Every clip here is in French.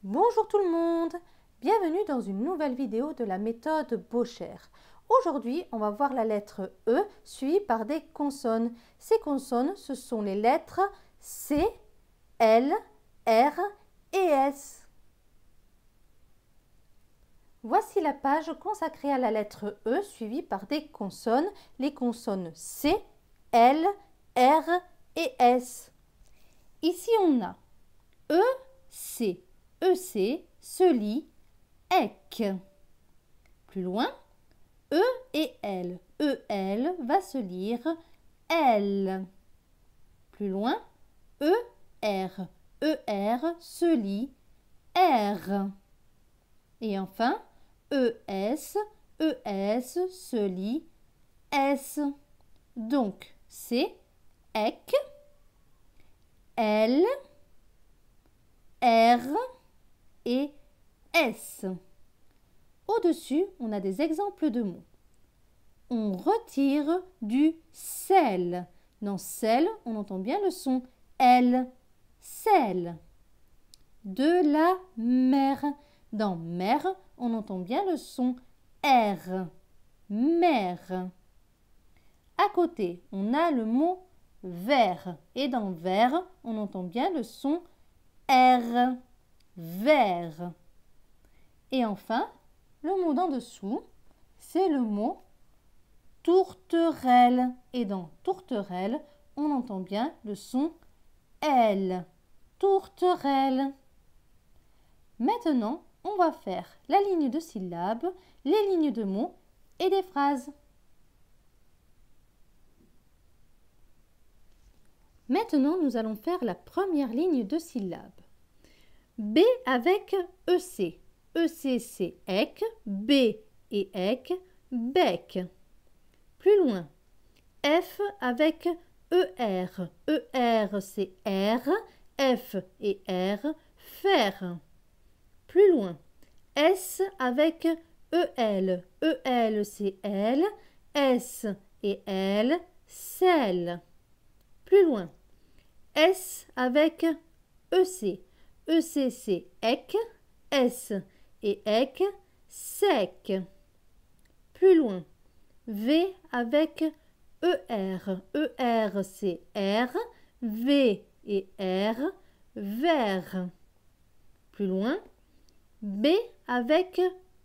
Bonjour tout le monde, bienvenue dans une nouvelle vidéo de la méthode Bocher. Aujourd'hui, on va voir la lettre E suivie par des consonnes. Ces consonnes, ce sont les lettres C, L, R et S. Voici la page consacrée à la lettre E suivie par des consonnes, les consonnes C, L, R et S. Ici, on a E, C. EC se lit EC. Plus loin, E et L. EL va se lire L. Plus loin, ER. ER se lit R. Et enfin, ES. ES se lit S. Donc, c'est EC, L, R et S. Au-dessus, on a des exemples de mots. On retire du sel. Dans sel, on entend bien le son L. Sel. De la mer. Dans mer, on entend bien le son R. Mer. À côté, on a le mot verre. Et dans verre, on entend bien le son R. Vert. Et enfin, le mot d'en dessous, c'est le mot tourterelle. Et dans tourterelle, on entend bien le son L. Tourterelle. Maintenant, on va faire la ligne de syllabes, les lignes de mots et des phrases. Maintenant, nous allons faire la première ligne de syllabes. B avec EC. EC, c'est EC. B et EC, bec. Plus loin, F avec ER. ER, c'est R. F et R, fer. Plus loin, S avec EL. EL, c'est L. S et L, sel. Plus loin, S avec EC. EC, c'est EC, S et EC, sec. Plus loin, V avec ER. ER, c'est R, V et R, vert. Plus loin, B avec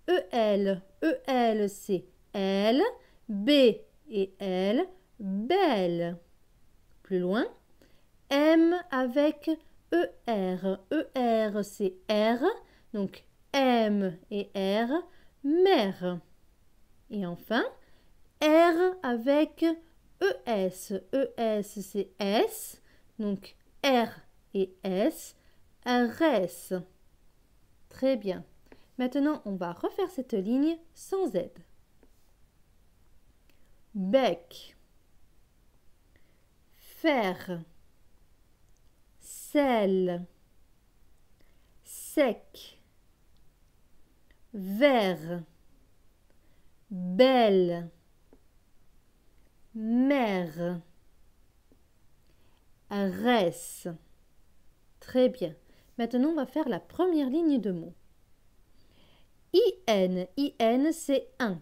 EL. EL, c'est L, B et L, belle. Plus loin, M avec ER. ER, c'est R. Donc, M et R, mer. Et enfin, R avec ES. ES, c'est S. Donc, R et S, RS. Très bien. Maintenant, on va refaire cette ligne sans aide. Bec. Fer. Sel, sec, vert, belle, mer, reste. Très bien. Maintenant, on va faire la première ligne de mots. IN, IN, c'est un.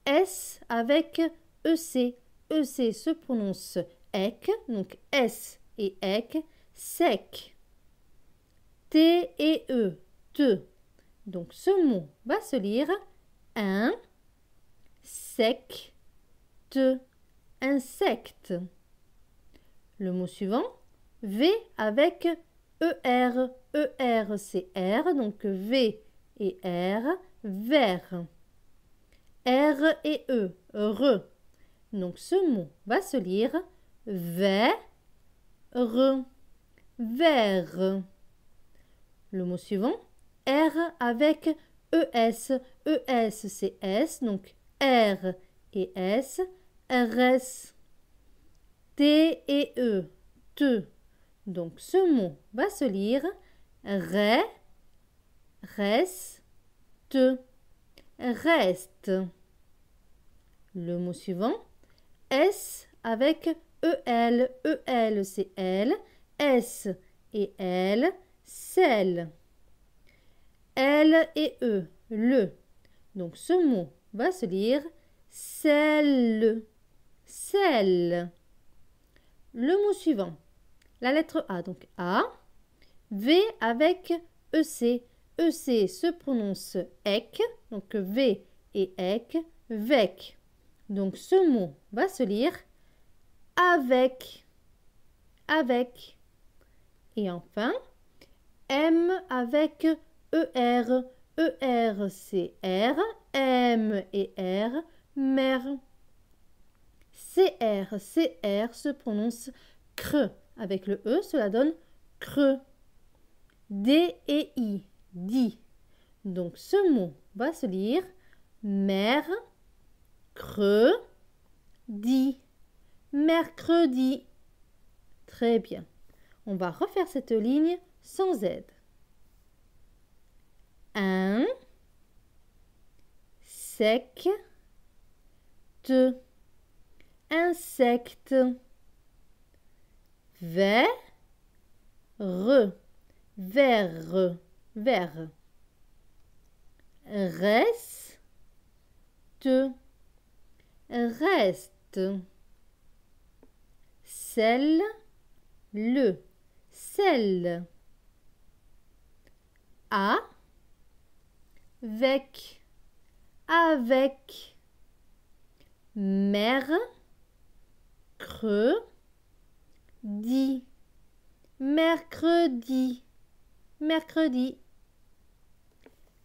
S avec EC. EC se prononce EC, donc S et EC, sec. T et E, te. Donc ce mot va se lire un, sec, te, insecte. Le mot suivant, V avec ER. ER, c'est R, donc V et R, vert. R et E, re. Donc ce mot va se lire vert, vert. Le mot suivant, R avec ES. ES, c'est S, donc R et S, RS. T et E, te. Donc ce mot va se lire ré, reste, reste. Le mot suivant, S avec EL. EL, c'est L. S et L, sel. L et E, le. Donc ce mot va se lire sel, sel. Le mot suivant, la lettre A, donc A, V avec EC. EC se prononce EC, donc V et EC, vec. Donc ce mot va se lire avec, avec. Et enfin, M avec ER. ER c'est R, M et R, mer. CR se prononce creux. Avec le E, cela donne creux. D et I, dit. Donc ce mot va se lire mer, creux, dit. Mercredi. Très bien. On va refaire cette ligne sans aide. Un, sec, te, insecte, ver, verre, verre, reste, reste, sel, le, sel, avec, avec, mer, creux, dit, mercredi, mercredi.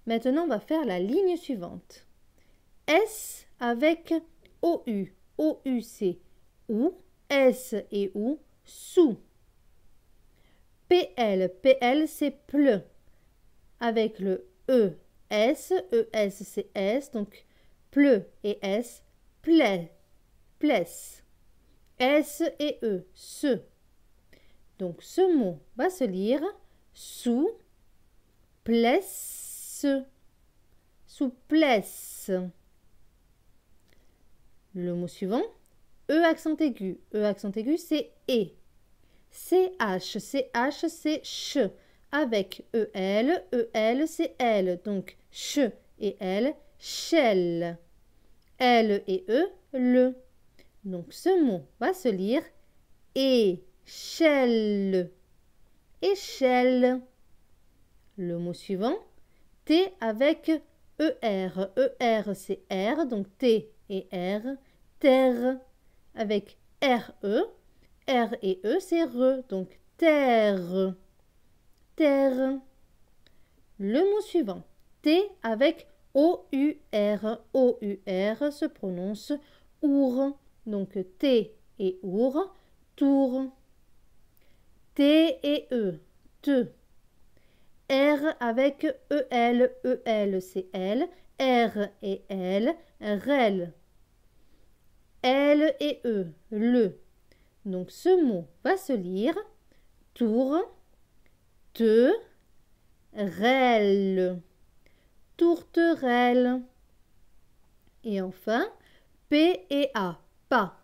Maintenant, on va faire la ligne suivante. S avec OU. OU, c'est ou. S et ou, sous. PL. PL, c'est pleu. Avec le ES. ES, c'est S. Donc, pleu et S, plaît, plaise. S et E, se. Donc, ce mot va se lire sous, plaisse, souplesse. Le mot suivant, E accent aigu. E accent aigu, c'est E. CH, CH, c'est ch. Avec EL, EL, c'est L. Donc, ch et L, chelle. L et E, le. Donc, ce mot va se lire échelle. Échelle. Le mot suivant, T avec ER. ER, c'est R. Donc, T et R, terre. Avec RE. R et E, c'est re. Donc, terre. Terre. Le mot suivant, T avec O-U-R. O-U-R se prononce our. Donc, T et our, tour. T et E, te. R avec EL. EL, c'est L. R et L, rel. L et E, le. Donc, ce mot va se lire tour, te, rel, tourterelle. Et enfin, P et A, pas.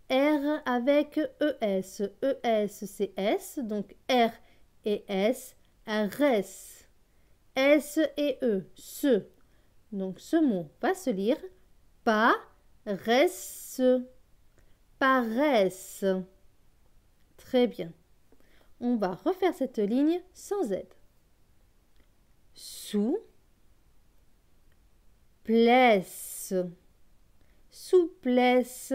R avec ES. ES, c'est S. Donc, R et S, res. S et E, se. Donc, ce mot va se lire pas, resse, paresse. Très bien. On va refaire cette ligne sans aide. Sous, plesse, souplesse.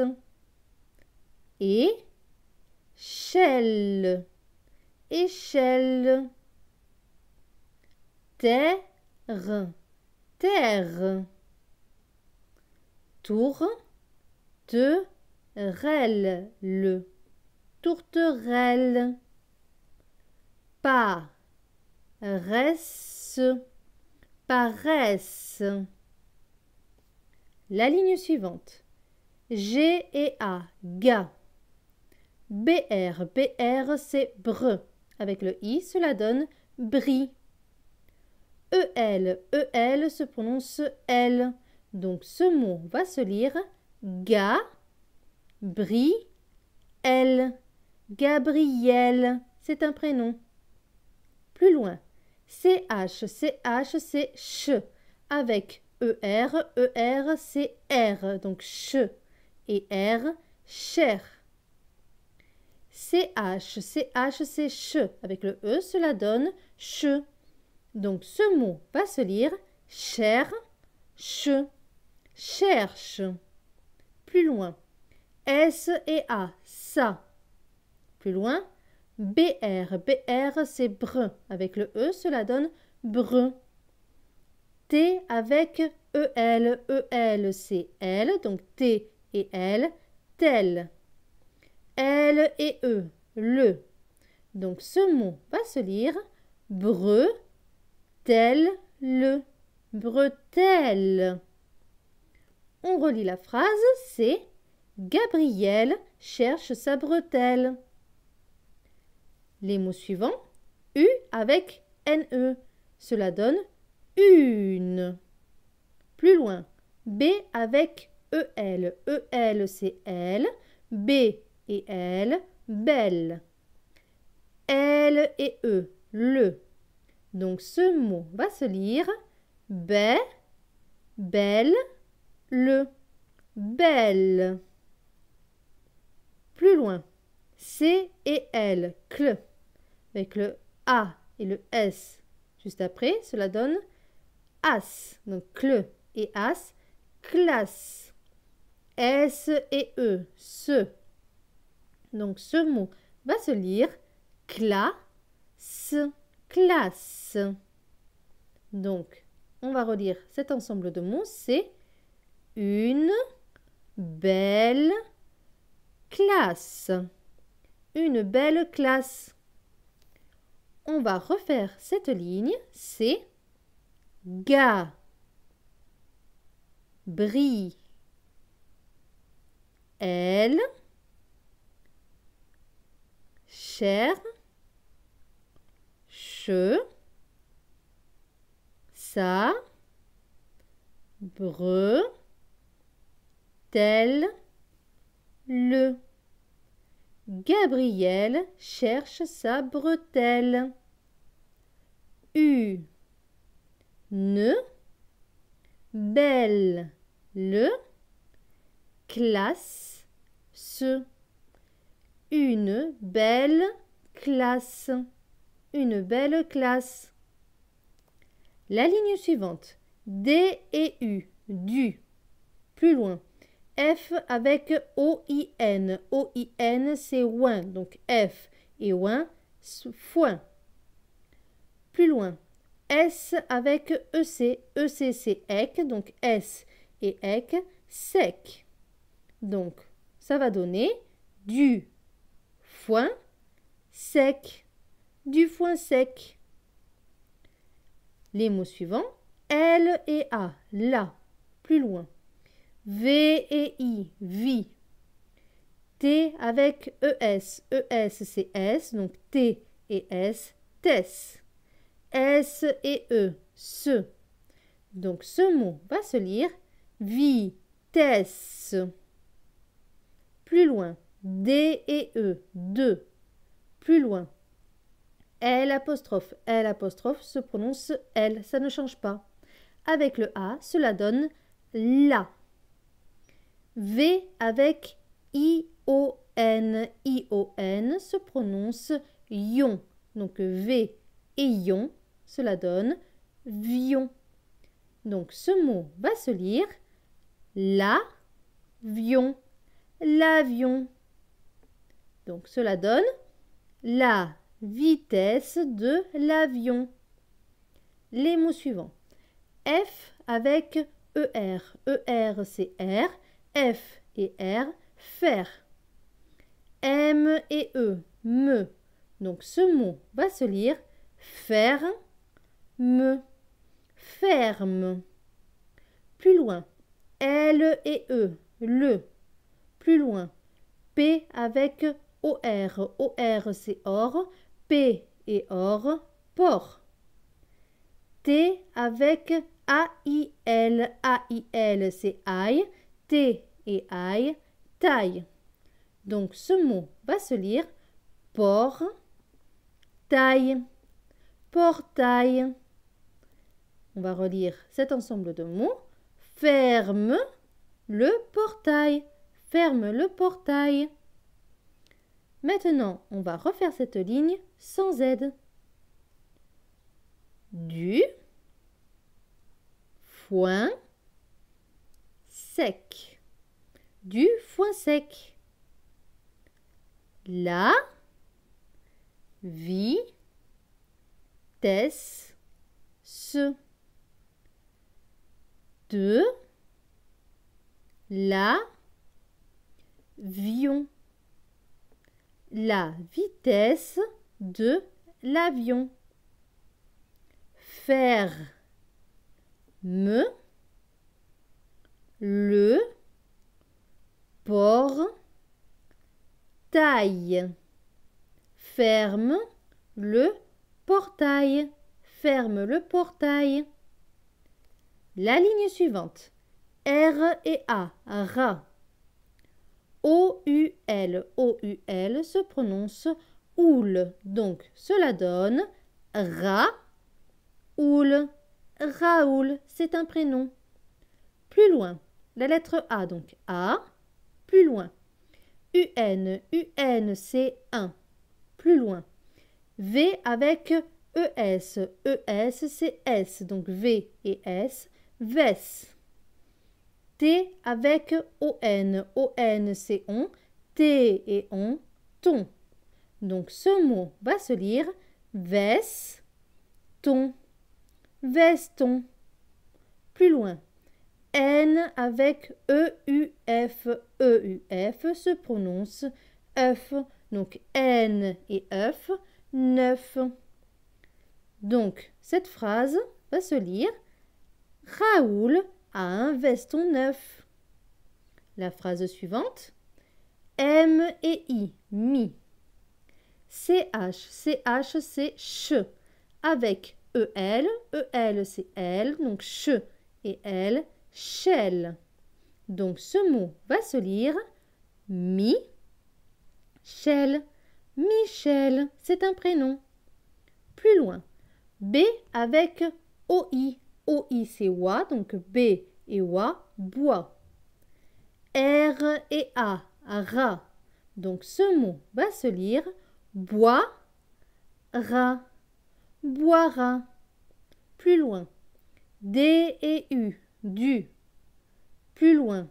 Et échelle, échelle. Terre, terre. Tour, te, rel, le. Tourterelle. Pas, resse, paresse. La ligne suivante. G et A, ga. BR, BR, c'est bre. Avec le I, cela donne brie. EL, EL se prononce L. Donc ce mot va se lire ga, brie, L. Gabriel, c'est un prénom. Plus loin, CH, CH, c'est ch. Avec ER, ER, c'est R. Donc ch et R, cher. CH, CH, c'est ch. Avec le E, cela donne ch. Donc ce mot va se lire cher, ch. Cherche. Plus loin. S et A, ça. Plus loin. BR, BR, c'est brun. Avec le E, cela donne brun. T avec EL, EL, c'est L. Donc T et L, tel. L et E, le. Donc ce mot va se lire breu, tel, le. Bretelle. On relit la phrase, c'est Gabriel cherche sa bretelle. Les mots suivants, U avec NE, cela donne une. Plus loin, B avec EL, EL c'est L, B et L, belle. L et E, le. Donc ce mot va se lire belle, le, belle. Plus loin, C et L, cl. Avec le A et le S juste après, cela donne as. Donc cl et as, classe. S et E, se. Donc ce mot va se lire classe, classe. Donc on va relire cet ensemble de mots, c'est une belle classe. Une belle classe. On va refaire cette ligne, c'est gars, brille, elle, cher, che, ça, breu, tel, le. Gabriel cherche sa bretelle. U, ne, belle, le, classe, se. Une belle classe. Une belle classe. La ligne suivante. D et U, du. Plus loin. F avec O-I-N. O-I-N, c'est ouin. Donc F et ouin, foin. Plus loin. S avec EC. EC, c'est ec. Donc S et ec, sec. Donc, ça va donner du foin sec. Du foin sec. Les mots suivants. L et A, la. Plus loin. V et I, vie. T avec ES. ES, c'est S. Donc T et S, tess. S et E, se. Donc ce mot va se lire vitesse. Plus loin. D et E, de. Plus loin. L apostrophe se prononce L, ça ne change pas. Avec le A, cela donne la. V avec I-O-N. I-O-N se prononce ion. Donc V et ion, cela donne vion. Donc ce mot va se lire l'avion. L'avion. Donc cela donne la vitesse de l'avion. Les mots suivants. F avec ER. ER, c'est R. F et R, faire. M et E, me. Donc ce mot va se lire faire, me. Ferme. Plus loin. L et E, le. Plus loin. P avec OR. OR, c'est or. P et or, port. T avec AIL. AIL, c'est aille. T et aille, taille. Donc ce mot va se lire port, taille. portail. On va relire cet ensemble de mots. Ferme le portail. Ferme le portail. Maintenant, on va refaire cette ligne sans aide. Du foin sec. Du foin sec. La vitesse de l'avion. La vitesse de l'avion. Ferme le portail. Ferme le portail. Ferme le portail. La ligne suivante. R et A. Rat. O-U-L. O-U-L se prononce oul. Donc, cela donne Raoul. Raoul, c'est un prénom. Plus loin, la lettre A, donc A. Plus loin. UN. UN, c'est un. Plus loin. V avec ES. ES, c'est S. Donc V et S. Vès. T avec ON. ON, c'est on. T et on. Ton. Donc ce mot va se lire veston. Veston. Plus loin. N avec EUF. EUF se prononce œuf. Donc N et œuf. Neuf. Donc cette phrase va se lire Raoul a un veston neuf. La phrase suivante. M et I. Mi. CH. CH c'est ch. Avec EL. EL c'est L. Donc ch et L. Chel. Donc ce mot va se lire Mi. Chel. Michel. C'est un prénom. Plus loin. B avec OI. OI c'est oie. Donc B et oie. Bois. R et A. Rat. Donc ce mot va se lire bois. Rat. Boira. Plus loin. D et U. Du. Plus loin.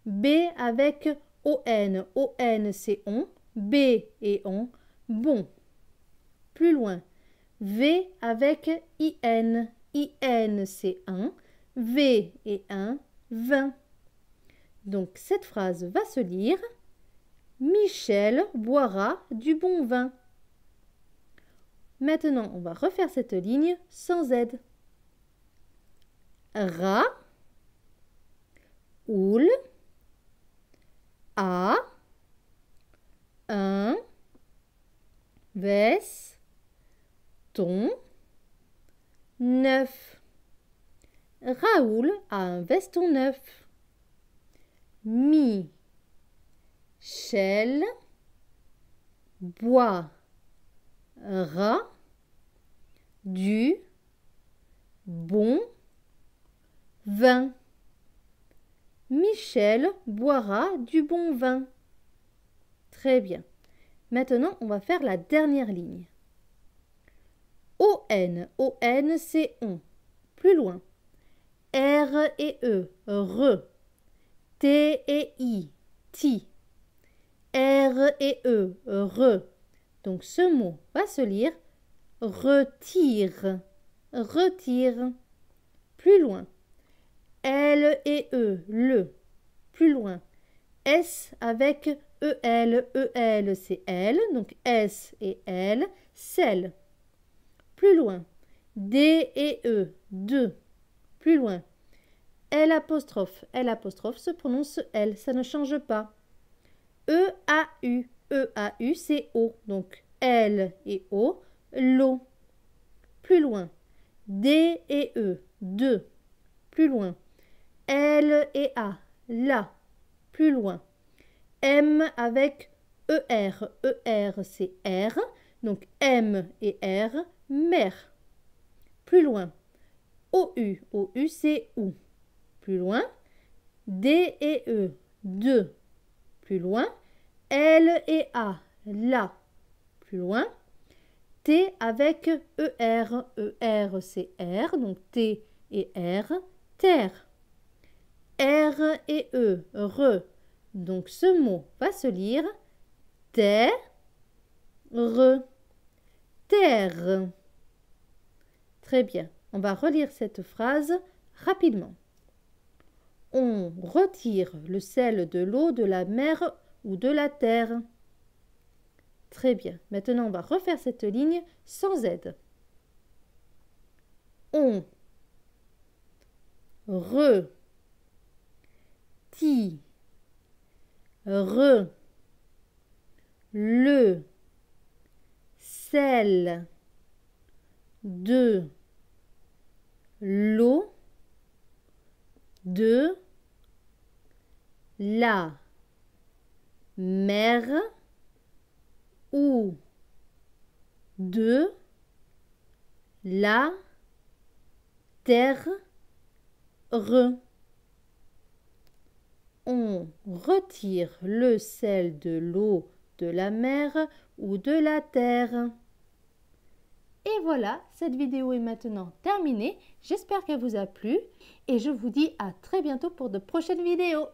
B avec ON. ON c'est on. B et on. Bon. Plus loin. V avec IN. IN c'est un. V et un. Vin. Donc cette phrase va se lire Michel boira du bon vin. Maintenant, on va refaire cette ligne sans aide. Ra, oul, a, un, veston, neuf. Raoul a un veston neuf. Michel boira du bon vin. Michel boira du bon vin. Très bien. Maintenant, on va faire la dernière ligne. O-N. O-N, c'est on. Plus loin. R et E. Re. T et I. Ti. R et E. Re. Donc ce mot va se lire retire. Retire. Plus loin. L et E. Le. Plus loin. S avec EL. EL c'est L. Donc S et L. Sel. Plus loin. D et E. De. Plus loin. L apostrophe. L apostrophe se prononce L. Ça ne change pas. E-A-U. E-A-U c'est O. Donc L et O. L'eau. Plus loin. D et E. De. Plus loin. L et A. La. Plus loin. M avec ER. ER c'est R. Donc M et R. Mer. Plus loin. OU. OU, c'est ou. Plus loin. D et E. De. Plus loin. L et A. La. Plus loin. T avec ER. ER, c'est R. Donc T et R. Terre. R et E. Re. Donc ce mot va se lire terre. Terre. Très bien. On va relire cette phrase rapidement. On retire le sel de l'eau de la mer ou de la terre. Très bien. Maintenant, on va refaire cette ligne sans aide. On retire le sel de l'eau de la mer ou de la terre. On retire le sel de l'eau de la mer ou de la terre. Et voilà, cette vidéo est maintenant terminée. J'espère qu'elle vous a plu et je vous dis à très bientôt pour de prochaines vidéos.